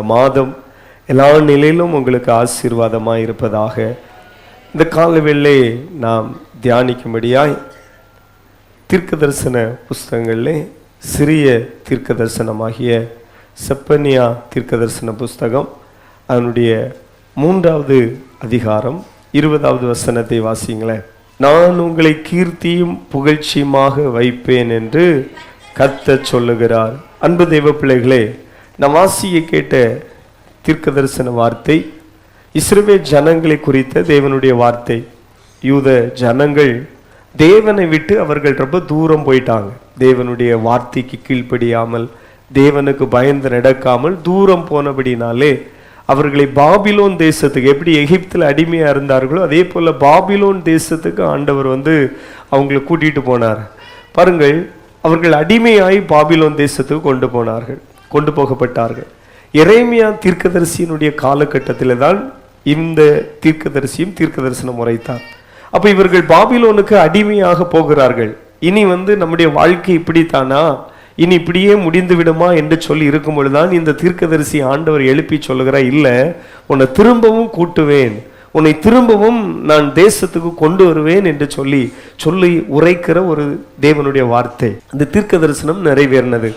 இந்த மாதம் எல்லா நிலையிலும் உங்களுக்கு ஆசீர்வாதமாக இருப்பதாக. இந்த காலவேளை நாம் தியானிக்கும்படியாய் தீர்க்க தரிசன புஸ்தகங்களிலே சிறிய தீர்க்க தரிசனமாகிய செப்பனியா தீர்க்க தரிசன புஸ்தகம் அதனுடைய 3வது அதிகாரம் 20வது வசனத்தை வாசிங்களேன். நான் உங்களை கீர்த்தியும் புகழ்ச்சியுமாக வைப்பேன் என்று கர்த்தர் சொல்லுகிறார். அன்பு தெய்வ பிள்ளைகளே, நாம் வாசிக்க கேட்ட தீர்க்க தரிசன வார்த்தை இஸ்ரவேல் ஜனங்களை குறித்த தேவனுடைய வார்த்தை. யூத ஜனங்கள் தேவனை விட்டு அவர்கள் ரொம்ப தூரம் போயிட்டாங்க. தேவனுடைய வார்த்தைக்கு கீழ்ப்படியாமல், தேவனுக்கு பயந்து நடக்காமல் தூரம் போனபடினாலே அவர்களை பாபிலோன் தேசத்துக்கு, எப்படி எகிப்தில் அடிமையாக இருந்தார்களோ அதே போல் பாபிலோன் தேசத்துக்கு ஆண்டவர் அவங்களை கூட்டிகிட்டு போனார். பாருங்கள், அவர்கள் அடிமையாய் பாபிலோன் தேசத்துக்கு கொண்டு போகப்பட்டார்கள். எரேமியா தீர்க்கதரிசியினுடைய காலகட்டத்தில் தான் இந்த தீர்க்கதரிசியும் தீர்க்க தரிசனம் உரைத்தார். அப்போ இவர்கள் பாபிலோனுக்கு அடிமையாக போகிறார்கள். இனி நம்முடைய வாழ்க்கை இப்படித்தானா, இனி இப்படியே முடிந்து விடுமா என்று சொல்லி இருக்கும் பொழுதுதான் இந்த தீர்க்கதரிசி ஆண்டவர் எழுப்பி சொல்லுகிறார், இல்லை, உன்னை திரும்பவும் கூட்டுவேன், உன்னை திரும்பவும் நான் தேசத்துக்கு கொண்டு வருவேன் என்று சொல்லி உரைக்கிற ஒரு தேவனுடைய வார்த்தை. இந்த தீர்க்க தரிசனம் நிறைவேறினது.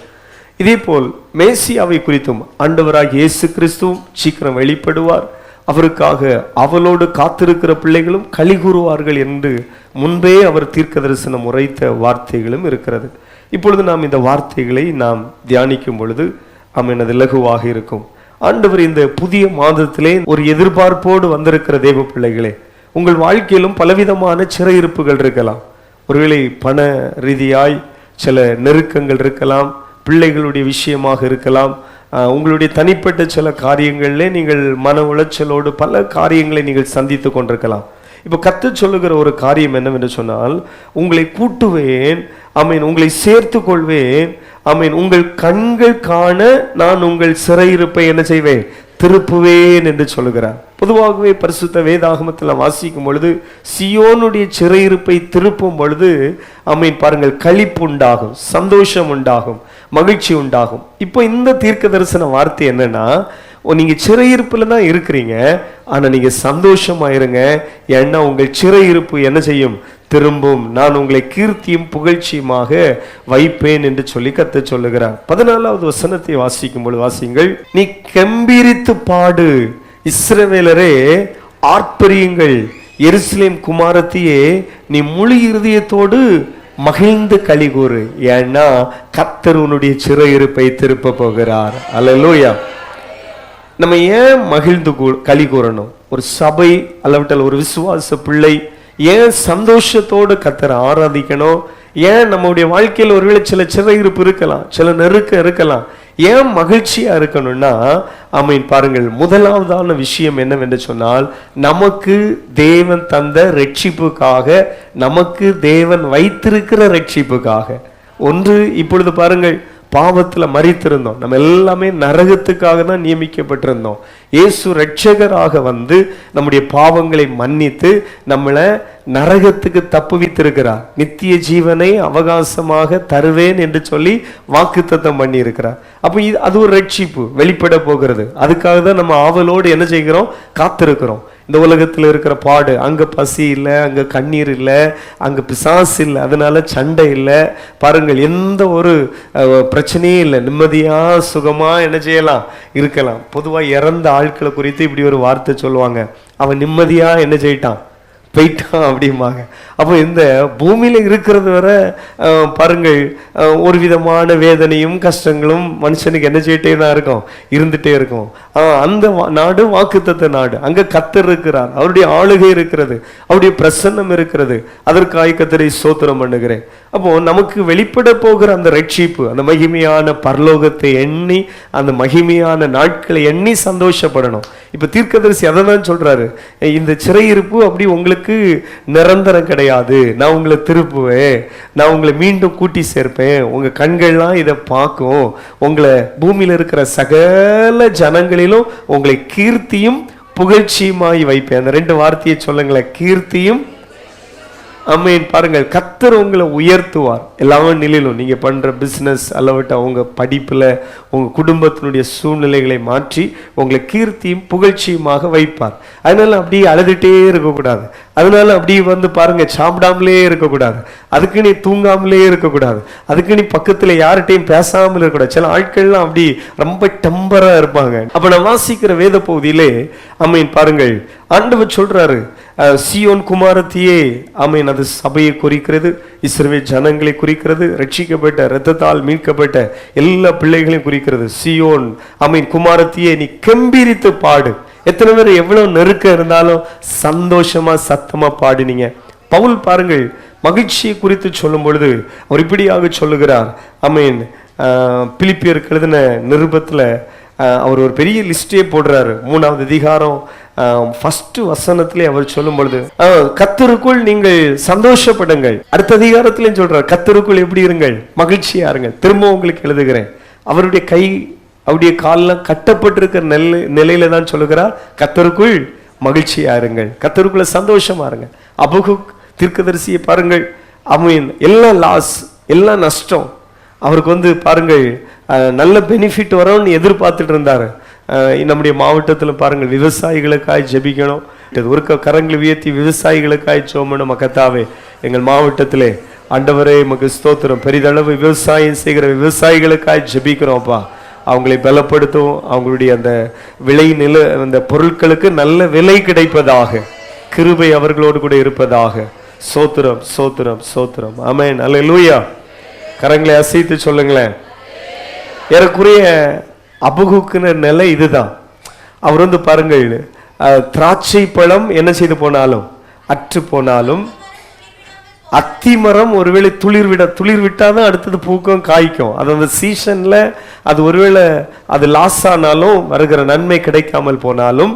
இதே போல் மேசியாவை குறித்தும் ஆண்டவராகிய இயேசு கிறிஸ்துவும் சீக்கிரம் வெளிப்படுவார், அவருக்காக அவளோடு காத்திருக்கிற பிள்ளைகளும் களி கூறுவார்கள் என்று முன்பே அவர் தீர்க்க தரிசனம் உரைத்த வார்த்தைகளும் இருக்கிறது. இப்பொழுது நாம் இந்த வார்த்தைகளை நாம் தியானிக்கும் பொழுது அது இலகுவாக இருக்கும். ஆண்டவர் இந்த புதிய மாதத்திலே ஒரு எதிர்பார்ப்போடு வந்திருக்கிற தேவ பிள்ளைகளே, உங்கள் வாழ்க்கையிலும் பலவிதமான சிறையிருப்புகள் இருக்கலாம். ஒருவேளை பண ரீதியாய் சில நெருக்கங்கள் இருக்கலாம், பிள்ளைகளுடைய விஷயமாக இருக்கலாம், உங்களுடைய தனிப்பட்ட சில காரியங்களிலே நீங்கள் மன உளைச்சலோடு பல காரியங்களை நீங்கள் சந்தித்து கொண்டிருக்கலாம். இப்போ கர்த்தர் சொல்லுகிற ஒரு காரியம் என்னவென்று சொன்னால், உங்களை கூட்டுவேன், ஆமீன், உங்களை சேர்த்து கொள்வேன், ஆமீன், உங்கள் கண்கள் காண நான் உங்கள் சிறையிருப்பை என்ன செய்வேன், திருப்புவேன் என்று சொல்லுகிறார். பொதுவாகவே பரிசுத்த வேதாகமத்தில் வாசிக்கும் பொழுது சியோனுடைய சிறையிருப்பை திருப்பும் பொழுது ஆமீன் பாருங்கள், களிப்பு உண்டாகும், சந்தோஷம் உண்டாகும், மகிழ்ச்சி உண்டாகும். இப்போ இந்த தீர்க்க தரிசன வார்த்தை என்னன்னா, நீங்க சிறையிருப்புல தான் இருக்கிறீங்க, ஆனா நீங்க சந்தோஷமாயிருங்க, ஏன்னா உங்கள் சிறையிருப்பு என்ன செய்யும், திரும்பும், நான் உங்களை கீர்த்தியும் புகழ்ச்சியுமாக வைப்பேன் என்று சொல்லி கர்த்தர் சொல்லுகிறார். 14வது வசனத்தை வாசிக்கும் பொழுது வாசிங்கள், நீ கம்பீரித்து பாடு, இஸ்ரவேலரே ஆர்ப்பரியுங்கள், எருசலேம் குமாரத்தியே நீ முழு இருதயத்தோடு மகிழ்ந்து களி கூறு, ஏன்னா கர்த்தர் உன்னுடைய சிறையிருப்பை திருப்ப போகிறார். அல்லேலூயா. நம்ம ஏன் மகிழ்ந்து களி கூறணும்? ஒரு சபை அல்லவட்டால் ஒரு விசுவாச பிள்ளை ஏன் சந்தோஷத்தோடு கர்த்தரை ஆராதிக்கணும்? ஏன் நம்முடைய வாழ்க்கையில் ஒருவேளை சில சிறையிருப்பு இருக்கலாம், சில நெருக்கம் இருக்கலாம், ஏன் மகிழ்ச்சியா இருக்கணும்னா, ஆமீன் பாருங்கள், முதலாவதான விஷயம் என்னவென்று சொன்னால், நமக்கு தேவன் தந்த ரட்சிப்புக்காக, நமக்கு தேவன் வைத்திருக்கிற ரட்சிப்புக்காக. ஒன்று, இப்பொழுது பாருங்கள், பாவத்தில் மரித்திருந்தோம், நம்ம எல்லாமே நரகத்துக்காக தான் நியமிக்கப்பட்டிருந்தோம். இயேசு ரட்சகராக நம்முடைய பாவங்களை மன்னித்து நம்மளை நரகத்துக்கு தப்புவித்திருக்கிறார். நித்திய ஜீவனை அவகாசமாக தருவேன் என்று சொல்லி வாக்குத்தத்தம் பண்ணி இருக்கிறார். அப்போ அது ஒரு ரட்சிப்பு வெளிப்பட போகிறது. அதுக்காக தான் நம்ம ஆவலோடு என்ன செய்கிறோம், காத்திருக்கிறோம். இந்த உலகத்தில் இருக்கிற பாடு, அங்கே பசி இல்லை, அங்கே கண்ணீர் இல்லை, அங்கே பிசாசு இல்லை, அதனால சண்டை இல்லை, பாருங்கள், எந்த ஒரு பிரச்சனையும் இல்லை, நிம்மதியாக சுகமாக என்ன செய்யலாம், இருக்கலாம். பொதுவாக இறந்த ஆட்களை குறித்து இப்படி ஒரு வார்த்தை சொல்லுவாங்க, அவன் நிம்மதியாக என்ன செய்யிட்டான், போயிட்டான் அப்படிம்பாங்க. அப்போ இந்த பூமியில இருக்கிறது வர பாருங்கள், ஒரு விதமான வேதனையும் கஷ்டங்களும் மனுஷனுக்கு என்ன செய்யிட்டே தான் இருக்கும், இருந்துட்டே இருக்கும். அந்த நாடு வாக்குத்தத்த நாடு, அங்க கர்த்தர் இருக்கிறார், அவருடைய ஆளுகை இருக்கிறது, அவருடைய பிரசன்னம் இருக்கிறது. அதற்காக கர்த்தரை ஸ்தோத்திரம் பண்ணுகிறேன். அப்போ நமக்கு வெளிப்பட போகிற அந்த ரட்சிப்பு, அந்த மகிமையான பரலோகத்தை எண்ணி, அந்த மகிமையான நாட்களை எண்ணி சந்தோஷப்படணும். இப்ப தீர்க்கதரிசி அதை தான் சொல்றாரு, இந்த சிறையிருப்பு அப்படி உங்களுக்கு நிரந்தரம் கிடையாது, நான் உங்களை திருப்புவேன், நான் உங்களை மீண்டும் கூட்டி சேர்ப்பேன், உங்க கண்கள்லாம் இதை பார்க்கும், உங்களை பூமியில இருக்கிற சகல ஜனங்களிலும் உங்களை கீர்த்தியும் புகழ்ச்சியுமாய் வைப்பேன். அந்த ரெண்டு வார்த்தையை சொல்லுங்களேன், கீர்த்தியும் ஆமென். பாருங்கள், கர்த்தர் உங்களை உயர்த்துவார் எல்லா நிலையிலும். நீங்க பண்ற பிசினஸ் அல்லவட்ட உங்க படிப்புல உங்க குடும்பத்தினுடைய சூழ்நிலைகளை மாற்றி உங்களை கீர்த்தியும் புகழ்ச்சியுமாக வைப்பார். அதனால அப்படியே அழுதுட்டே இருக்கக்கூடாது. அதனால அப்படி பாருங்க, சாப்பிடாமலே இருக்கக்கூடாது. அதுக்கு நீ தூங்காமலே இருக்கக்கூடாது. அதுக்கு நீ பக்கத்துல யார்கிட்டையும் பேசாமல் இருக்கக்கூடாது. சில ஆட்கள்லாம் அப்படி ரொம்ப டெம்பரா இருப்பாங்க. அப்ப நான் வாசிக்கிற வேத பகுதியிலே ஆமென் பாருங்கள், ஆண்டவர் சொல்றாரு, சீயோன் குமாரத்தியே, ஆமென், அது சபையை குறிக்கிறது, இஸ்ரவேல் ஜனங்களை குறிக்கிறது, ரட்சிக்கப்பட்ட இரத்தத்தால் மீட்கப்பட்ட எல்லா பிள்ளைகளையும் குறிக்கிறது. சீயோன் ஆமென் குமாரத்தியே, நீ கெம்பீரித்து பாடு. எத்தனை பேர் எவ்வளவு நெருக்க இருந்தாலும் சந்தோஷமா சத்தமா பாடினீங்க. பவுல் பாருங்கள், மகிழ்ச்சியை குறித்து சொல்லும் பொழுது அவர் இப்படியாக சொல்லுகிறார். ஆமென், பிலிப்பியருக்கு எழுதின நிருபத்துல அவர் ஒரு பெரிய லிஸ்டே போடுறாரு. 3வது அதிகாரம் ஃபர்ஸ்ட் வசனத்திலே அவர் சொல்லும் பொழுது, கர்த்தருக்குள் நீங்கள் சந்தோஷப்படுங்கள். அடுத்த அதிகாரத்திலையும் சொல்றார், கர்த்தருக்குள் எப்படி இருங்கள், மகிழ்ச்சியா இருங்கள். திரும்ப உங்களுக்கு எழுதுகிறேன், அவருடைய கை அவருடைய காலெல்லாம் கட்டப்பட்டிருக்கிற நிலையில தான் சொல்லுகிறார், கர்த்தருக்குள் மகிழ்ச்சியா இருங்கள், கர்த்தருக்குள்ள சந்தோஷமா இருங்க. அபகுக் தீர்க்கதரிசியை பாருங்கள், அவன் எல்லாம் லாஸ், எல்லாம் நஷ்டம். அவருக்கு பாருங்கள் நல்ல பெனிஃபிட் வரும்னு எதிர்பார்த்துட்டு இருந்தாரு. நம்முடைய மாவட்டத்தில் பாருங்கள், விவசாயிகளுக்காய் ஜெபிக்கணும். ஒரு கரங்களை உயர்த்தி விவசாயிகளுக்காய் ஜெபம். கர்த்தாவே, எங்கள் மாவட்டத்திலே ஆண்டவரே உமக்கு ஸ்தோத்திரம், பெரிதளவு விவசாயம் செய்கிற விவசாயிகளுக்காய் ஜெபிக்கிறோம்ப்பா. அவங்களை பலப்படுத்தும், அவங்களுடைய அந்த அந்த பொருட்களுக்கு நல்ல விலை கிடைப்பதாக, கிருபை அவர்களோடு கூட இருப்பதாக. ஸ்தோத்திரம் ஸ்தோத்திரம் ஸ்தோத்திரம். ஆமென், அல்லேலூயா. கரங்களை அசைத்து சொல்லுங்களேன். ஏறக்குறைய அபகுக்குன நிலை இதுதான். அவர் பாருங்கள், திராட்சை பழம் என்ன செய்து போனாலும் அற்று போனாலும், அத்திமரம் ஒருவேளை துளிர் விட்டாதான் அடுத்தது பூக்கும் காய்க்கும். அது அந்த சீசன்ல அது ஒருவேளை அது லாஸ் ஆனாலும், வருகிற நன்மை கிடைக்காமல் போனாலும்,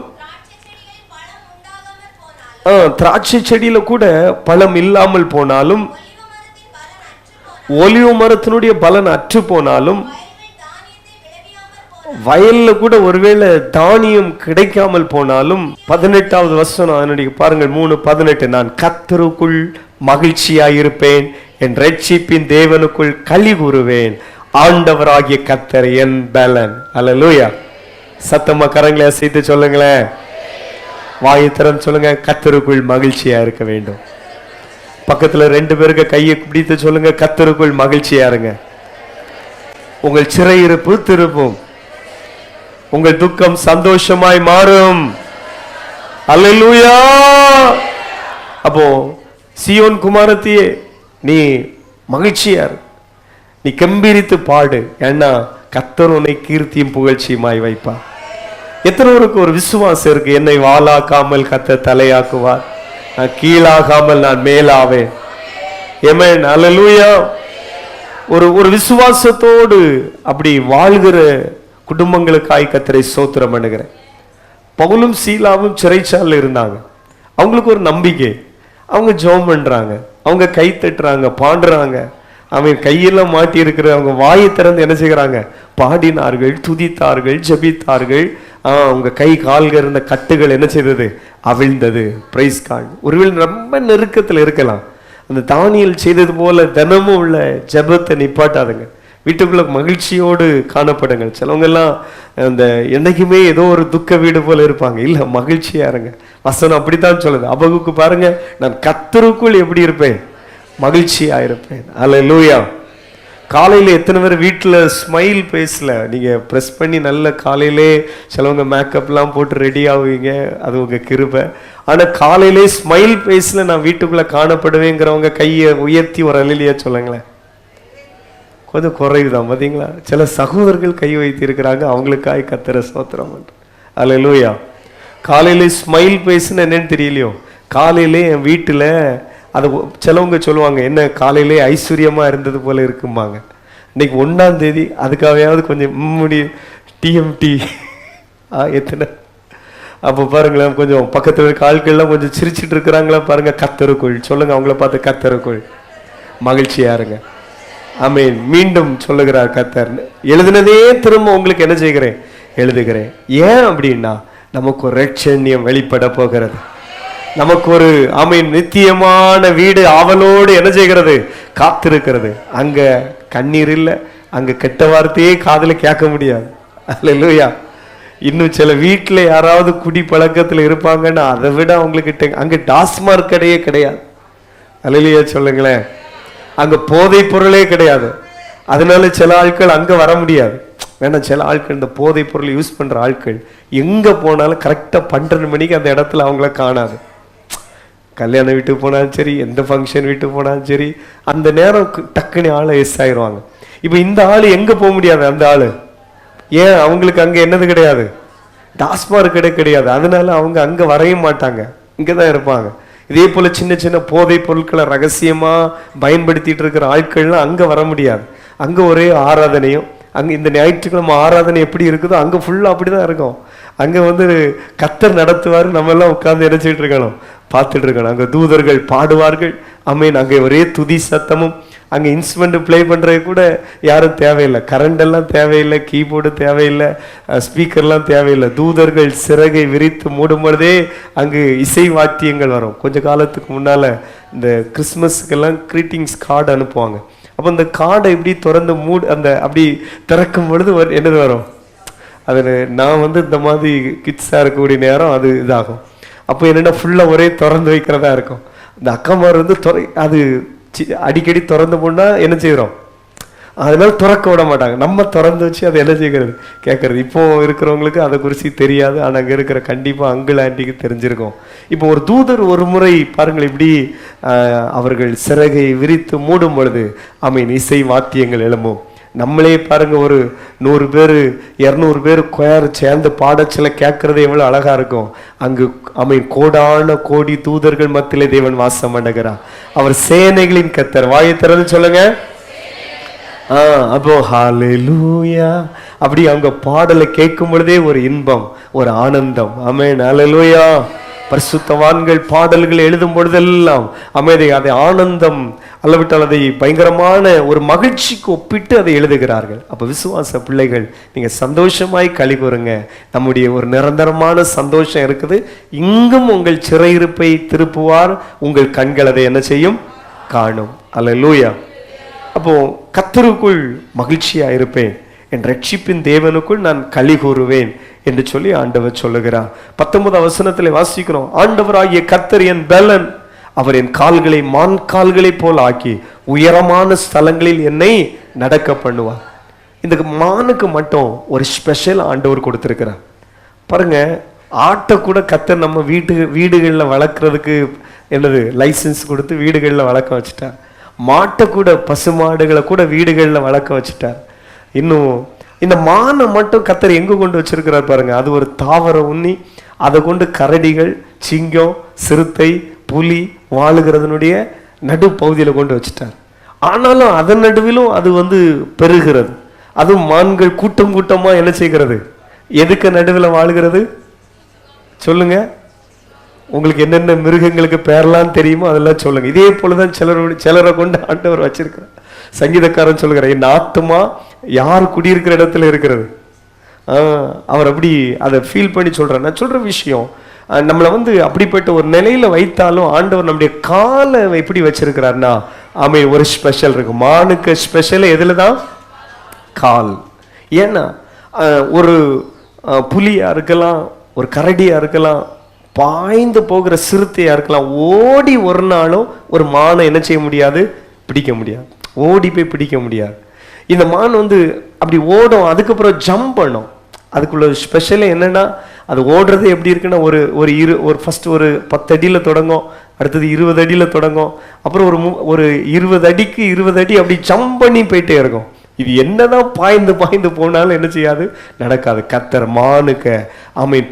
திராட்சை செடியில கூட பழம் இல்லாமல் போனாலும், ஒலிவ மரத்தினுடைய பலன் அற்று போனாலும், வயல்ல கூட ஒருவேளை தானியம் கிடைக்காமல் போனாலும், 18வது வசனம் அதனுடைய பாருங்கள், 3:18, நான் கர்த்தருக்குள் மகிழ்ச்சியாயிருப்பேன், என் ரட்சிப்பின் தேவனுக்குள் களி கூறுவேன், ஆண்டவராகிய கர்த்தர் என் பலன். அல்லேலூயா. சத்தமா கரங்களை அசைத்து சொல்லுங்களேன், வாயை திறந்து சொல்லுங்க, கர்த்தருக்குள் மகிழ்ச்சியா இருக்க வேண்டும். பக்கத்துல 2 பேருக்கு கையை பிடித்து சொல்லுங்க, கர்த்தருக்குள் மகிழ்ச்சியா இருங்க. உங்கள் சிறையிருப்பு திருப்பும், உங்கள் துக்கம் சந்தோஷமாய் மாறும். அல்லேலூயா. அப்போ சீயோன் குமாரத்தியே, நீ மகிழ்ச்சியார், நீ கம்பீரித்து பாடு, ஏன்னா கர்த்தர் உன்னை கீர்த்தியும் புகழ்ச்சியுமாய் வைப்பார். எத்தனோருக்கு ஒரு விசுவாசம் இருக்கு, என்னை வாளாக்காமல் கர்த்தர் தலையாக்குவார், நான் கீழாகாமல் நான் மேலாவேன். ஆமென், அல்லேலூயா. ஒரு விசுவாசத்தோடு அப்படி வாழ்கிற குடும்பங்களுக்காய் கர்த்தரை ஸ்தோத்திரம் பண்ணுகிறேன். பவுலும் சீலாவும் சிறைச்சாலையில் இருந்தாங்க. அவங்களுக்கு ஒரு நம்பிக்கை, அவங்க ஜெபம் பண்றாங்க, அவங்க கை தட்டுறாங்க, பாடுறாங்க. அவன் கையெல்லாம் மாட்டி இருக்கிற அவங்க வாயை திறந்து என்ன செய்கிறாங்க, பாடினார்கள், துதித்தார்கள், ஜெபித்தார்கள். அவங்க கை கால்கள் இருந்த கட்டுகள் என்ன செய்தது, அவிழ்ந்தது. Price God. ஒருவேளை ரொம்ப நெருக்கத்தில் இருக்கலாம், அந்த தானியேல் செய்தது போல தினமும் உள்ள ஜெபத்தை நிப்பாட்டாதுங்க. வீட்டுக்குள்ள மகிழ்ச்சியோடு காணப்படுங்க. சிலவங்க எல்லாம் அந்த என்னைக்குமே ஏதோ ஒரு துக்க வீடு போல இருப்பாங்க. இல்ல, மகிழ்ச்சியா இருங்க. வசனம் அப்படித்தான் சொல்லுது. அபகுக்கு பாருங்க, நான் கர்த்தருக்குள் எப்படி இருப்பேன், மகிழ்ச்சியா இருப்பேன். அல்லேலூயா. காலையில எத்தனை பேர் வீட்டுல ஸ்மைல் பேசல, நீங்க ப்ரெஸ் பண்ணி நல்ல காலையிலே சிலவங்க மேக்கப்லாம் போட்டு ரெடி ஆகுவீங்க, அது உங்க கிருபை. ஆனா காலையிலே ஸ்மைல் பேசல நான் வீட்டுக்குள்ள காணப்படுவேங்கிறவங்க கையை உயர்த்தி ஒரு அல்லேலூயா சொல்லுங்களேன். கொஞ்சம் குறைவுதான் பார்த்தீங்களா? சில சகோதரர்கள் கை வைத்து இருக்கிறாங்க, அவங்களுக்காக கர்த்தரை ஸ்தோத்திரம் பண்றேன். அல்லேலூயா. காலையில ஸ்மைல் பேசுன்னு என்னன்னு தெரியலையோ, காலையிலே என் வீட்டுல அது சிலவங்க சொல்லுவாங்க, என்ன காலையிலே ஐஸ்வர்யமா இருந்தது போல இருக்குமாங்க. இன்னைக்கு 1ஆம் தேதி, அதுக்காகவாவது கொஞ்சம் டிஎம்டி எத்தனை. அப்போ பாருங்களேன், கொஞ்சம் பக்கத்துல ஆட்கள்லாம் கொஞ்சம் சிரிச்சிட்டு இருக்கிறாங்களா பாருங்க. கர்த்தருக்குள் சொல்லுங்க, அவங்கள பார்த்து கர்த்தருக்குள் மகிழ்ச்சியா இருங்க. ஆமென். மீண்டும் சொல்லுகிறார் கர்த்தர், எழுதினதே திரும்ப உங்களுக்கு என்ன செய்கிறேன், எழுதுகிறேன். ஏன் அப்படின்னா, நமக்கு ஒரு ரட்சண்யம் வெளிப்பட போகிறது. நமக்கு ஒரு நித்தியமான வீடு ஆவலோடு என்ன செய்கிறது, காத்திருக்கிறது. அங்க கண்ணீர் இல்லை, அங்க கெட்ட வார்த்தையே காதுல கேட்க முடியாது. அல்லேலூயா. இன்னும் சில வீட்டுல யாராவது குடி பழக்கத்துல இருப்பாங்கன்னா அதை விட அவங்களுக்கு அங்க டாஸ்மார்க் கடையே கிடையாது. அல்லேலூயா சொல்லுங்களேன். அங்க போதை பொருளே கிடையாது. அதனால சில ஆட்கள் அங்க வர முடியாது. வேணா சில ஆட்கள் இந்த போதை பொருள் யூஸ் பண்ற ஆட்கள் எங்க போனாலும் கரெக்டா 12 மணிக்கு அந்த இடத்துல அவங்கள காணாது. கல்யாண வீட்டுக்கு போனாலும் சரி, எந்த ஃபங்க்ஷன் வீட்டுக்கு போனாலும் சரி, அந்த நேரம் டக்குன்னு ஆளை எஸ் ஆயிடுவாங்க. இப்ப இந்த ஆளு எங்க போக முடியாது. அந்த ஆளு ஏன், அவங்களுக்கு அங்க என்னது கிடையாது, டாஸ்மார்க் கடை கிடையாது. அதனால அவங்க அங்க வரைய மாட்டாங்க, இங்கதான் இருப்பாங்க. இதே போல சின்ன சின்ன போதை பொருட்களை ரகசியமா பயன்படுத்திட்டு இருக்கிற ஆட்கள்லாம் அங்க வர முடியாது. அங்க ஒரே ஆராதனையும், அங்க இந்த ஞாயிற்றுக்கிழமை ஆராதனை எப்படி இருக்குதோ அங்க ஃபுல்லா அப்படிதான் இருக்கும். அங்க கர்த்தர் நடத்துவாரு, நம்ம எல்லாம் உட்கார்ந்து நினைச்சிட்டு இருக்கணும், பார்த்துட்டு இருக்கணும். அங்க தூதர்கள் பாடுவார்கள். அங்க ஒரே துதி சத்தமும். அங்க இன்ஸ்ட்ருமெண்ட் பிளே பண்றது கூட யாரும் தேவையில்லை, கரண்ட் எல்லாம் தேவையில்லை, கீபோர்டு தேவையில்லை, ஸ்பீக்கர்லாம் தேவையில்லை. தூதர்கள் சிறகை விரித்து மூடும் பொழுதே அங்கு இசை வாத்தியங்கள் வரும். கொஞ்ச காலத்துக்கு முன்னால இந்த கிறிஸ்மஸ்க்கெல்லாம் கிரீட்டிங்ஸ் கார்டு அனுப்புவாங்க. அப்போ இந்த கார்டை இப்படி திறந்து அந்த அப்படி திறக்கும் பொழுது என்னது வரும், அது நான் இந்த மாதிரி கிட்ஸாக இருக்கக்கூடிய நேரம் அது இதாகும். அப்போ என்னென்னா ஃபுல்லாக ஒரே திறந்து வைக்கிறதா இருக்கும். இந்த அக்கமார் அது அடிக்கடி திறந்து போனால் என்ன செய்கிறோம், அதனால திறக்க விட மாட்டாங்க. நம்ம திறந்து வச்சு அதை என்ன செய்கிறது, கேட்கறது. இப்போ இருக்கிறவங்களுக்கு அதை குறித்து தெரியாது, ஆனால் அங்கே இருக்கிற கண்டிப்பாக அங்கிள் ஆண்டிக்கு தெரிஞ்சிருக்கும். இப்போ ஒரு தூதர் ஒரு முறை பாருங்கள் இப்படி அவர்கள் சிறகை விரித்து மூடும் பொழுது இசை வாத்தியங்கள் எழும்பும். நம்மளே பாருங்க, ஒரு 100 பேர் 200 பேர் கொயர் சேர்ந்து பாடச்சல கேட்கறது எவ்வளவு அழகா இருக்கும். அங்கு கோடான கோடி தூதர்கள் மத்தியிலே தேவன் வாசம் பண்ணுகிறார். அவர் சேனைகளின் கர்த்தர். வாயை திறந்து சொல்லுங்க. அப்போ ஹல்லேலூயா. அப்படி அவங்க பாடலை கேட்கும் பொழுதே ஒரு இன்பம், ஒரு ஆனந்தம். ஆமென், ஹல்லேலூயா. பரிசுத்தவான்கள் பாடல்கள் எழுதும் பொழுதெல்லாம் அதை ஆனந்தம் அல்லவிட்டால் அதை பயங்கரமான ஒரு மகிழ்ச்சிக்கு ஒப்பிட்டு அதை எழுதுகிறார்கள். அப்ப விசுவாச பிள்ளைகள், நீங்க சந்தோஷமாய் களி கூறுங்க. நம்முடைய ஒரு நிரந்தரமான சந்தோஷம் இருக்குது. இங்கும் உங்கள் சிறையிருப்பை திருப்புவார், உங்கள் கண்கள் அதை என்ன செய்யும், காணும். அல்லேலூயா. அப்போ கர்த்தருக்குள் மகிழ்ச்சியா இருப்பேன், என் ரட்சிப்பின் தேவனுக்குள் நான் களி கூறுவேன் என்று சொல்லி ஆண்டவர் சொல்லுகிறார். 19 வசனத்தில் வாசிக்கிறோம், ஆண்டவராகிய கர்த்தர் என் பலன், அவர் என் கால்களை மான் கால்களை போல் ஆக்கி உயரமான ஸ்தலங்களில் என்னை நடக்க பண்ணுவார். இந்த மானுக்கு மட்டும் ஒரு ஸ்பெஷல் ஆண்டவர் கொடுத்திருக்கிறார். பாருங்க, ஆட்டை கூட கர்த்தர் நம்ம வீடுகளில் வளர்க்குறதுக்கு என்னது லைசன்ஸ் கொடுத்து வீடுகளில் வளர்க்க வச்சுட்டார். மாட்டை கூட, பசு மாடுகளை கூட வீடுகளில் வளர்க்க வச்சுட்டார். இன்னும் இந்த மானை மட்டும் கர்த்தர் எங்க கொண்டு வச்சிருக்கிறார் பாருங்க. அது ஒரு தாவர உண்ணி. அதை கொண்டு கரடிகள், சிங்கம், சிறுத்தை, புலி வாழுகிறதனுடைய நடு பகுதியில் கொண்டு வச்சுட்டார். ஆனாலும் அதன் நடுவிலும் அது பெருகிறது. அதுவும் மான்கள் கூட்டம் கூட்டமா என்ன செய்கிறது, எதுக்கு நடுவில் வாழுகிறது சொல்லுங்க. உங்களுக்கு என்னென்ன மிருகங்களுக்கு பேரெல்லாம் தெரியுமோ அதெல்லாம் சொல்லுங்க. இதே போலதான் சிலரை கொண்டு ஆண்டவர் வச்சிருக்கிறார். சங்கீதக்காரன் சொல்லுகிறார், என் ஆத்துமா யார் குடியிருக்கிற இடத்துல இருக்கிறது. அவர் அப்படி அதை ஃபீல் பண்ணி சொல்றார். நான் சொல்ற விஷயம், நம்மளை அப்படிப்பட்ட ஒரு நிலையில வைத்தாலும் ஆண்டவர் நம்முடைய காலை எப்படி வச்சிருக்கிறார்னா, ஒரு ஸ்பெஷல் இருக்கு. மானுக்கு ஸ்பெஷல் எதுலதான், கால். ஏன்னா ஒரு புலியா இருக்கலாம், ஒரு கரடியா இருக்கலாம், பாய்ந்து போகிற சிறுத்தையா இருக்கலாம், ஓடி ஒரு நாளும் ஒரு மானை என்ன செய்ய முடியாது, பிடிக்க முடியாது. ஓடி போய் பிடிக்க முடியாது. இந்த மான் அப்படி ஓடும், அதுக்கப்புறம் ஜம்ப் பண்ணும். அதுக்குள்ள ஸ்பெஷல் என்னன்னா, அது ஓடுறது எப்படி இருக்குன்னா, ஒரு ஃபர்ஸ்ட் ஒரு 10 அடியில் தொடங்கும், அடுத்தது 20 அடியில் தொடங்கும், அப்புறம் ஒரு 20 அடிக்கு 20 அடி அப்படி ஜம்ப் பண்ணி போயிட்டே இருக்கும். இது என்னதான் பாய்ந்து பாய்ந்து போனாலும் என்ன செய்யாது, நடக்காது. கர்த்தர் மானுக்கு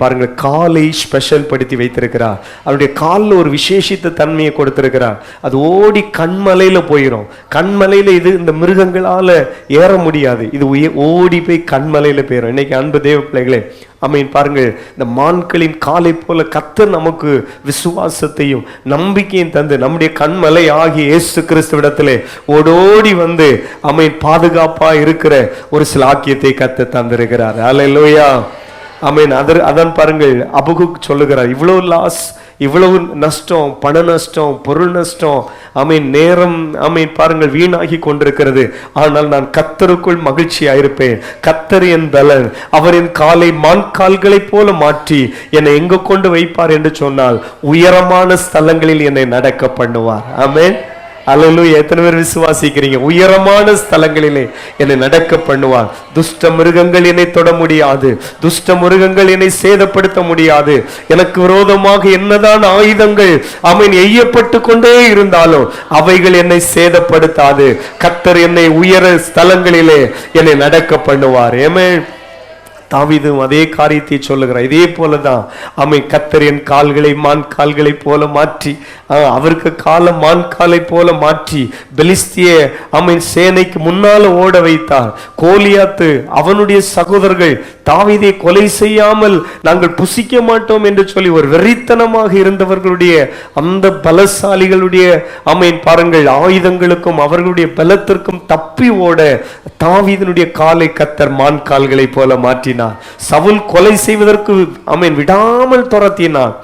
பாருங்க காலை ஸ்பெஷல் படுத்தி வைத்திருக்கிறார். அவருடைய காலில் ஒரு விசேஷித்த தன்மையை கொடுத்திருக்கிறார். அது ஓடி கண்மலையில போயிடும். கண்மலையில இந்த மிருகங்களால ஏற முடியாது, இது ஓடி போய் கண்மலையில போயிடும். இன்னைக்கு அன்பு தேவ பிள்ளைகளே, பாருங்க, இந்த மான்களின் காலை போல கர்த்தர் நமக்கு விசுவாசத்தையும் நம்பிக்கையும் தந்து நம்முடைய கண்மலை ஆகிய இயேசு கிறிஸ்துவிடத்திலே ஓடோடி பாதுகாப்பா இருக்கிற ஒரு சிலாக்கியத்தை கர்த்தர் தந்திருக்கிறார். அல்லேலூயா. அதான் பாருங்கள், அபகுக் சொல்லுகிறார், இவ்வளவு லாஸ், இவ்வளவு நஷ்டம், பண நஷ்டம், பொருள் நஷ்டம், நேரம் பாருங்கள் வீணாகி கொண்டிருக்கிறது. ஆனால் நான் கர்த்தருக்குள் மகிழ்ச்சியாயிருப்பேன். கர்த்தர் என் பலன். அவரின் காலை மான் கால்களை போல மாற்றி என்னை எங்க கொண்டு வைப்பார் என்று சொன்னால் உயரமான ஸ்தலங்களில் என்னை நடக்க பண்ணுவார். ஆமென். அல்லேலூயா. எத்தனை பேர் விசுவாசிக்கிறீங்க? உயரமான ஸ்தலங்களிலே என்னை நடக்க பண்ணுவார். துஷ்ட மிருகங்கள் என்னை தொட முடியாது. துஷ்ட மிருகங்கள் என்னை சேதப்படுத்த முடியாது. எனக்கு விரோதமாக என்னதான் ஆயுதங்கள் எய்யப்பட்டு கொண்டே இருந்தாலும் அவைகள் என்னை சேதப்படுத்தாது. கர்த்தர் என்னை உயர ஸ்தலங்களிலே என்னை நடக்க பண்ணுவார். ஆமென். தாவீதும் அதே காரியத்தை சொல்லுகிறார். இதே போலதான் கர்த்தர் என் கால்களை மான் கால்களை போல மாற்றி, அவருக்கு கால மான் காலை போல மாற்றி பெலிஸ்திய சேனைக்கு முன்னால ஓட வைத்தார். கோலியாத்து அவனுடைய சகோதரர்கள் தாவீதை கொலை செய்யாமல் நாங்கள் புசிக்க மாட்டோம் என்று சொல்லி ஒரு வெறித்தனமாக இருந்தவர்களுடைய அந்த பலசாலிகளுடைய பாருங்கள் ஆயுதங்களுக்கும் அவர்களுடைய பலத்திற்கும் தப்பி ஓட தாவீதினுடைய காலை கர்த்தர் மான் கால்களை போல மாற்றினார். சவுல் கொலை செய்வதற்கு விடாமல் துரத்தினார்.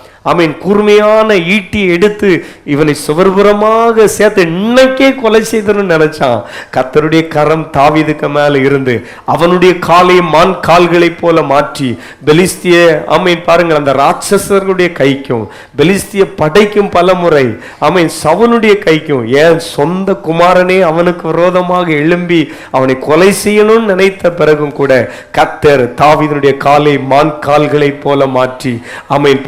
கூர்மையான ஈட்டி எடுத்து இவனை சுவர்புறமாக சேர்த்து இன்னைக்கே கொலை செய்தன்னு நினைச்சான். கர்த்தருடைய கரம் தாவீதுக்கு மேல இருந்து அவனுடைய காலை மான் கால்களை போல மாற்றி பெலிஸ்திய பாருங்கள் அந்த ராட்சசர்களுடைய கைக்கும் பெலிஸ்திய படைக்கும் பல முறை சவுனுடைய கைக்கும் ஏன் சொந்த குமாரனே அவனுக்கு விரோதமாக எழும்பி அவனை கொலை செய்யணும்னு நினைத்த பிறகும் கூட கர்த்தர் தாவீதுடைய காலை மான் கால்களை போல மாற்றி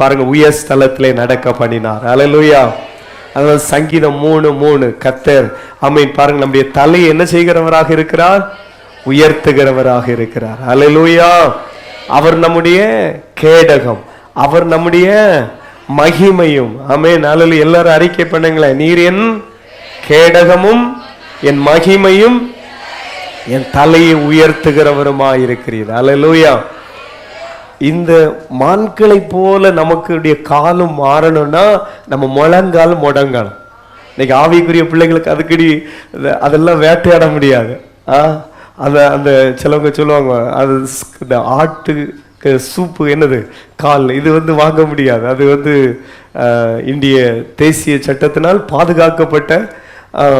பாருங்க உயர் ஸ்தலத்திலே நடக்க பண்ணினார். அல்லேலூயா. அதாவது சங்கீதம் 3:3 கர்த்தர் பாருங்க நம்முடைய தலையை என்ன செய்கிறவராக இருக்கிறார்? உயர்த்துகிறவராக இருக்கிறார். அல்லேலூயா. அவர் நம்முடைய கேடகம், அவர் நம்முடைய மகிமையும். அல்லேலூயா. எல்லாரும் அறிக்கை பண்ணுங்களேன். நீர் என் கேடகமும் என் மகிமையும் என் தலையை உயர்த்துகிறவருமாய் இருக்கிறீர். அல்லேலூயா. இந்த மான்களை போல நமக்கு காலம் மாறணும்னா நம்ம முழங்கால் முடங்கணும். இன்னைக்கு ஆவிக்குரிய பிள்ளைகளுக்கு அதுக்கடி அதெல்லாம் வேட்டையாட முடியாது. அந்த சிலவங்க சொல்லுவாங்க அது இந்த ஆட்டு சூப்பு என்னது கால் இது வாங்க முடியாது. அது இந்திய தேசிய சட்டத்தினால் பாதுகாக்கப்பட்ட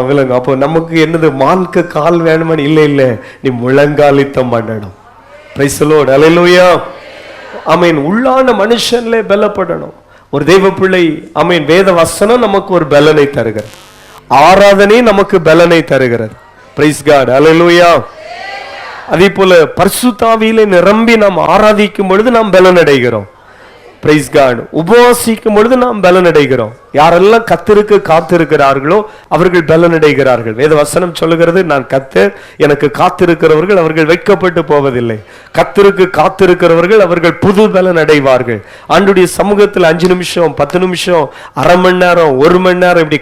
விலங்கு. அப்போ நமக்கு என்னது மான்க்கு கால் வேணுமான்னு இல்லை, நீ முழங்காலித்தம் பண்ணணும். Praise the Lord. அல்லேலூயா. உள்ளான மனுஷன்ல பலப்படணும். ஒரு தெய்வ பிள்ளை வேத வசனம் நமக்கு ஒரு பலனை தருகிறது. ஆராதனை நமக்கு பலனை தருகிறது. Praise God. அல்லேலூயா. அதே போல பரிசுத்த ஆவியிலே நிரம்பி நாம் ஆராதிக்கும் பொழுது நாம் பலன் அடைகிறோம். Price God. உபவாசிக்கும் பொழுது நாம் பலன் அடைகிறோம். யாரெல்லாம் கர்த்தருக்கு காத்திருக்கிறார்களோ அவர்கள் பலன் அடைகிறார்கள். வேத வசனம் சொல்லுகிறது, நான் கர்த்தர், எனக்கு காத்திருக்கிறவர்கள் அவர்கள் வெட்கப்பட்டு போவதில்லை. கர்த்தருக்கு காத்திருக்கிறவர்கள் அவர்கள் புது பலன் அடைவார்கள். ஆண்டுடைய சமூகத்தில் 5 நிமிஷம் 10 நிமிஷம் அரை மணி நேரம் 1 மணி நேரம் இப்படி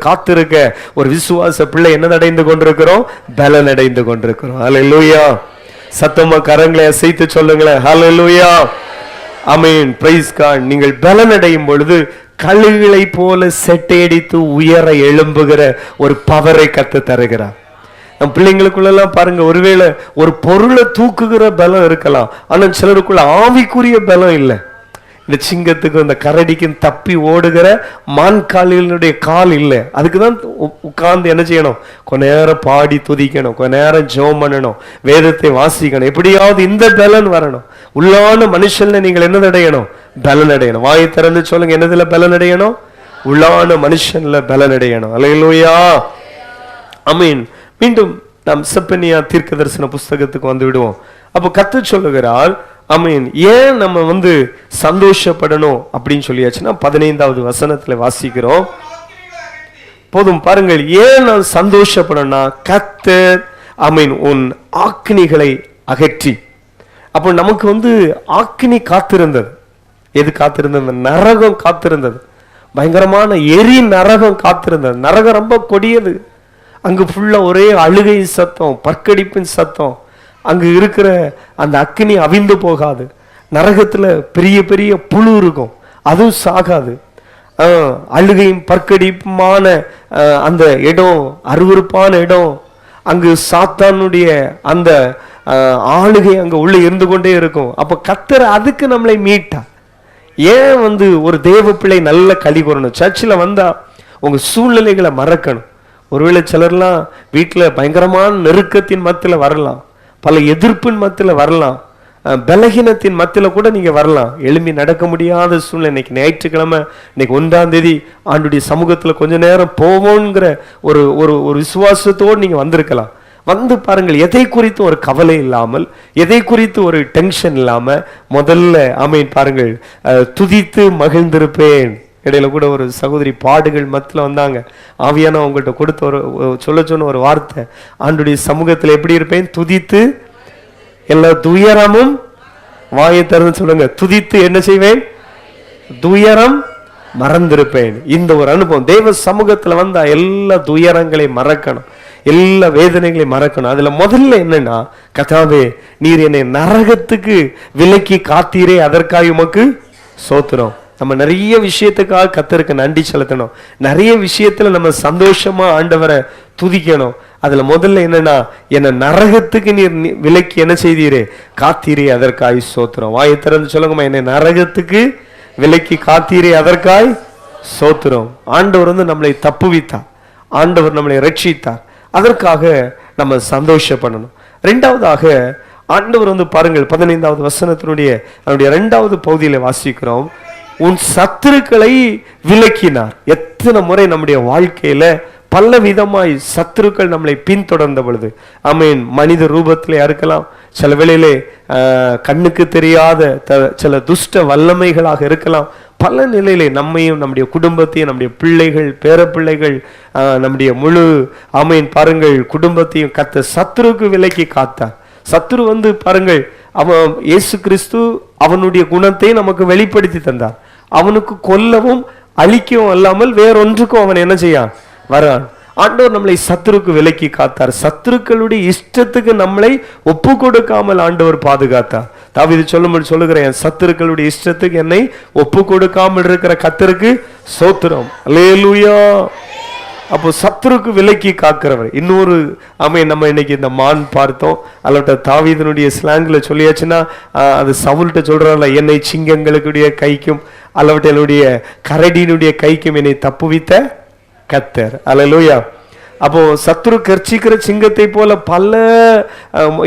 காத்திருக்க ஒரு விசுவாச பிள்ளை என்ன அடைந்து கொண்டிருக்கிறோம்? பலன் அடைந்து கொண்டிருக்கிறோம். ஹல்லேலூயா. சத்தமா கரங்களை அசைத்து சொல்லுங்களேன். ஹல்லேலூயா. ஆமென். Praise God. நீங்கள் பலன் அடையும் பொழுது கழுகுகளை போல செட்டையடித்து உயர எழும்புகிற ஒரு பவரை கத்து தருகிறார். நம் பிள்ளைங்களுக்குள்ளெல்லாம் பாருங்க, ஒருவேளை ஒரு பொருளை தூக்குகிற பலம் இருக்கலாம், ஆனால் சிலருக்குள்ள ஆவிக்குரிய பலம் இல்லை. இந்த சிங்கத்துக்கும் இந்த கரடிக்கும் தப்பி ஓடுகிற மான் காலினுடைய கால் இல்லை. அதுக்குதான் உட்கார்ந்து என்ன செய்யணும்? கொஞ்ச நேரம் பாடி துதிக்கணும், கொஞ்ச நேரம் ஜெபம் பண்ணணும், வேதத்தை வாசிக்கணும். எப்படியாவது இந்த பலன் வரணும். உள்ளான மனுஷன்ல நீங்கள் என்ன அடையணும்? பலன் அடையணும். வாயை திறந்து சொல்லுங்க, என்னதுல பலன் அடையணும்? உள்ளான மனுஷன்ல பலன் அடையணும். அல்லேலூயா. ஆமென். மீண்டும் நாம் செப்பனியா தீர்க்க தரிசன புஸ்தகத்துக்கு வந்து விடுவோம். அப்போ கர்த்தர் சொல்லுகிறார், ஆமென், ஏன் நம்ம சந்தோஷப்படணும் அப்படின்னு சொல்லியாச்சுன்னா 15வது வசனத்துல வாசிக்கிறோம். போதும் பாருங்கள், ஏன் நான் சந்தோஷப்படணும்னா கர்த்தர் ஆமென் உன் ஆக்கினிகளை அகற்றி. அப்போ நமக்கு ஆக்கினி காத்திருந்தது. எது காத்திருந்தது? நரகம் காத்திருந்தது. பயங்கரமான எரி நரகம் காத்திருந்தது. நரகம் ரொம்ப கொடியது. அங்கு ஃபுல்லா ஒரே அழுகை சத்தம், பற்கடிப்பின் சத்தம். அங்கு இருக்கிற அந்த அக்கினி அவிந்து போகாது. நரகத்துல பெரிய பெரிய புழு இருக்கும், அதுவும் சாகாது. அழுகையும் பற்கடிப்புமான அந்த இடம் அருவருப்பான இடம். அங்கு சாத்தானுடைய அந்த ஆளுகை அங்க உள்ள இருந்து கொண்டே இருக்கும். அப்ப கர்த்தர் அதுக்கு நம்மளை மீட்டார். ஏன் ஒரு தேவ பிள்ளை நல்ல களி கூறணும்? சர்ச்சில் வந்தா உங்க சூழ்நிலைகளை மறக்கணும். ஒருவேளை சிலர்லாம் வீட்டில் பயங்கரமான நெருக்கத்தின் மத்தியில் வரலாம், பல எதிர்ப்பின் மத்தியில் வரலாம், பலகீனத்தின் மத்தியில் கூட நீங்க வரலாம். எழும்பி நடக்க முடியாத சூழ்நிலை. இன்னைக்கு ஞாயிற்றுக்கிழமை, இன்னைக்கு 1ஆம் தேதி ஆண்டுடைய சமூகத்துல கொஞ்ச நேரம் போவோங்கிற ஒரு ஒரு விசுவாசத்தோடு நீங்க வந்திருக்கலாம். வந்து பாருங்கள், எதை குறித்து ஒரு கவலை இல்லாமல், எதை குறித்து ஒரு டென்ஷன் இல்லாம முதல்ல ஆமென் பாருங்கள், துதித்து மகிழ்ந்திருப்பேன். இடையில கூட ஒரு சகோதரி பாடுகள் மத்தியில் வந்தாங்க. ஆவியான உங்கள்கிட்ட கொடுத்த ஒரு சொல்ல சொன்ன ஒரு வார்த்தை, ஆண்டுடைய சமூகத்தில் எப்படி இருப்பேன்? துதித்து எல்லா துயரமும், வாயை திறந்து சொல்லுங்க, துதித்து என்ன செய்வேன்? துயரம் மறந்திருப்பேன். இந்த ஒரு அனுபவம் தேவ சமூகத்துல வந்தா எல்லா துயரங்களையும் மறக்கணும், எல்லா வேதனைகளையும் மறக்கணும். அதுல முதல்ல என்னன்னா, கர்த்தாவே நீர் என்னை நரகத்துக்கு விலக்கி காத்தீரே, அதற்காக உமக்கு ஸ்தோத்திரம். நம்ம நிறைய விஷயத்துக்காக கர்த்தருக்கு நன்றி செலுத்தணும். நிறைய விஷயத்துல நம்ம சந்தோஷமா ஆண்டவரை துதிக்கணும். அதுல முதல்ல என்னன்னா, என்ன நரகத்துக்கு நீர் விலக்கி என்ன செய்தீரே, காத்தீரே, அதற்காய் ஸ்தோத்திரம். வாயை திறந்து சொல்லுங்கம்மா, என்னை நரகத்துக்கு விலக்கி காத்தீரே, அதற்காய் ஸ்தோத்திரம். ஆண்டவர் நம்மளை தப்புவித்தார், ஆண்டவர் நம்மளை ரட்சித்தார், அதற்காக நம்ம சந்தோஷப்படணும். ரெண்டாவதாக ஆண்டவர் பாருங்கள், 15வது வசனத்தினுடைய 2வது பகுதியில வாசிக்கிறோம், உன் சத்துருக்களை விலக்கினார். எத்தனை முறை நம்முடைய வாழ்க்கையில பல விதமாய் சத்துருக்கள் நம்மளை பின்தொடர்ந்த பொழுது, ஆமீன், மனித ரூபத்திலே இருக்கலாம், சில வேளையிலே கண்ணுக்கு தெரியாத சில துஷ்ட வல்லமைகளாக இருக்கலாம். பல நிலையிலே நம்மையும் நம்முடைய குடும்பத்தையும் நம்முடைய பிள்ளைகள் பேர பிள்ளைகள் நம்முடைய முழு ஆமீன் பாருங்கள் குடும்பத்தையும் கத்த சத்துருக்கு விலக்கி காத்தார். சத்துரு பாருங்கள், அவன் இயேசு கிறிஸ்து அவனுடைய குணத்தை நமக்கு வெளிப்படுத்தி தந்தார். அவனுக்கு கொல்லவும் அழிக்கவும் அல்லாமல் வேறொன்றுக்கும் அவன் என்ன செய்யான்? வரான். ஆண்டவர் நம்மளை சத்துருக்கு விலக்கி காத்தார். சத்துருக்களுடைய இஷ்டத்துக்கு நம்மளை ஒப்பு கொடுக்காமல் ஆண்டவர் பாதுகாத்தார். தாவீது சொல்லுகிறேன், சத்துருக்களுடைய இஷ்டத்துக்கு என்னை ஒப்பு கொடுக்காமல் இருக்கிற கர்த்தருக்கு ஸ்தோத்திரம். அல்லேலூயா. அப்போ சத்துருக்கு விலக்கி காக்கிறவர். இன்னொரு நம்ம இன்னைக்கு இந்த மான் பார்த்தோம், அல்லட்ட தாவீதனுடைய ஸ்லாங்ல சொல்லியாச்சுன்னா, அது சவுல்கிட்ட சொல்றாங்கல்ல, என்னை சிங்கங்களுடைய கைக்கும் அல்லவற்றைய கரடியினுடைய கைக்கும் என்னை தப்புவித்த கர்த்தர். அல்லேலூயா. அப்போ சத்துரு கர்ச்சிக்கிற சிங்கத்தை போல பல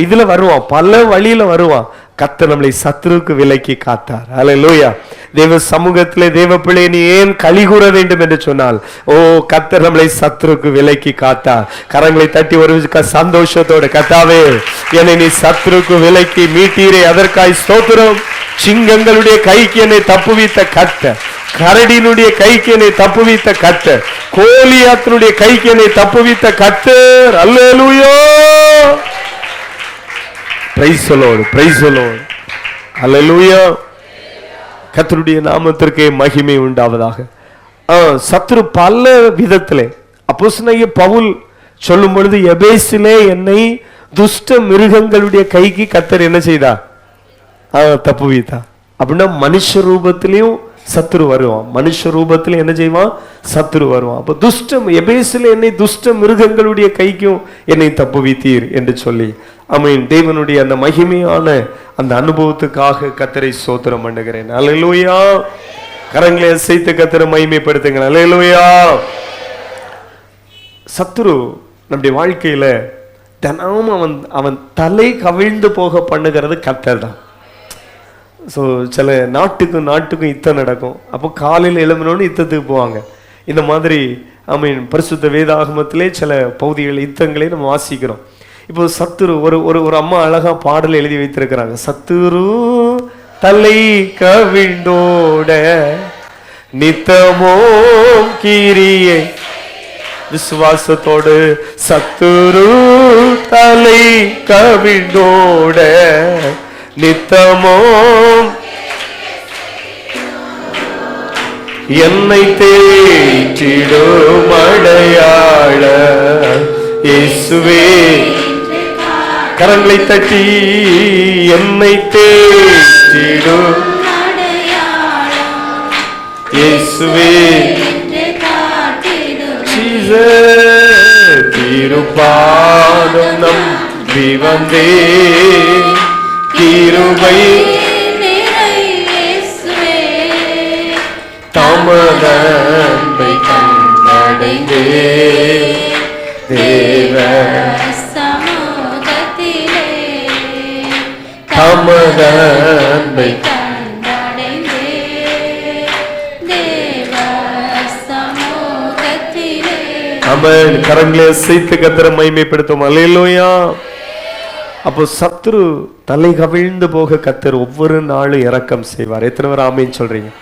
இதுல வருவான், பல வழியில வருவான். கர்த்தர் நம்மளை சத்துருக்கு விலக்கி காத்தார். அல்லேலூயா. தேவ சமூகத்திலே தேவ பிள்ளை நீ ஏன் களி கூற வேண்டும் என்று சொன்னால், ஓ கர்த்தர் நம்மளை சத்துருக்கு விலக்கி காத்தார். கரங்களை தட்டி ஒரு சந்தோஷத்தோட, கர்த்தாவே என்னை நீ சத்துருக்கு விலக்கி மீட்டீரே, அதற்காய் ஸ்தோத்திரம். சிங்கங்களுடைய கைக்கு என்னை தப்புவித்த கர்த்தர், கரடியினுடைய கைக்கு என்னை தப்புவித்த கர்த்தர், கோலியாத்தினுடைய கைக்கு என்னை தப்புவித்த கர்த்தர். Hallelujah. Praise the Lord, praise the Lord. Hallelujah. கர்த்தருடைய நாமத்திற்கு மகிமை உண்டாவதாக. சத்துரு பல விதத்திலே, அப்போஸ்தலனாகிய பவுல் சொல்லும் பொழுது, எபேசிலே என்னை துஷ்ட மிருகங்களுடைய கைக்கு கர்த்தர் என்ன செய்தார்? தப்புவித்தா. அப்படின்னா மனுஷ ரூபத்திலையும் சத்துரு வருவான், மனுஷ ரூபத்தில் என்ன செய்வான்? சத்துரு வருவான். அப்ப துஷ்டம், எபேசில என்னை துஷ்ட மிருகங்களுடைய கைக்கும் என்னை தப்புவித்தீர் என்று சொல்லி, ஆமென், தேவனுடைய அந்த மகிமையான அந்த அனுபவத்துக்காக கர்த்தரை ஸ்தோத்திரம் பண்ணுகிறேன். அல்லேலூயா. கரங்களை அசைத்து கர்த்தரை மகிமைப்படுத்துங்க. அல்லேலூயா. சத்துரு நம்முடைய வாழ்க்கையில தினமும் அவன் தலை கவிழ்ந்து போக பண்ணுகிறது கர்த்தர் தான். ஸோ சில நாட்டுக்கும் யுத்தம் நடக்கும். அப்போ காலையில் எழும்பினோன்னு யுத்தத்துக்கு போவாங்க. இந்த மாதிரி பரிசுத்த வேதாகமத்திலே சில பகுதிகள் யுத்தங்களை நம்ம வாசிக்கிறோம். இப்போ சத்துரு ஒரு அம்மா அழகா பாடல் எழுதி வைத்திருக்கிறாங்க. சத்துரு தலை கவிழ்ந்தோட நித்தமோ கிரியை, விசுவாசத்தோடு சத்துரு தலை கவிழ்ந்தோட நித்தமோ என்னை தேற்றிடும் அடையாள இயேசுவே. கரங்களை தட்டி என்னை தேற்றிடும் இயேசுவே. திருப்பாதம் நம்பி வந்தே கிருபை தமது அன்பை கண்டடைந்தே தேவ சமூகத்திலே தமது அன்பை கண்டடைந்தே தேவ சமூகத்திலே. ஆமென். கரங்களை அசைத்து கர்த்தரை மகிமைப்படுத்தும். அல்லேலூயா. அப்போ சத்துரு தலை கவிழ்ந்து போக கர்த்தர் ஒவ்வொரு நாளும் இரக்கம் செய்வார். எத்தனை பேர் ஆமீன் சொல்றீங்க?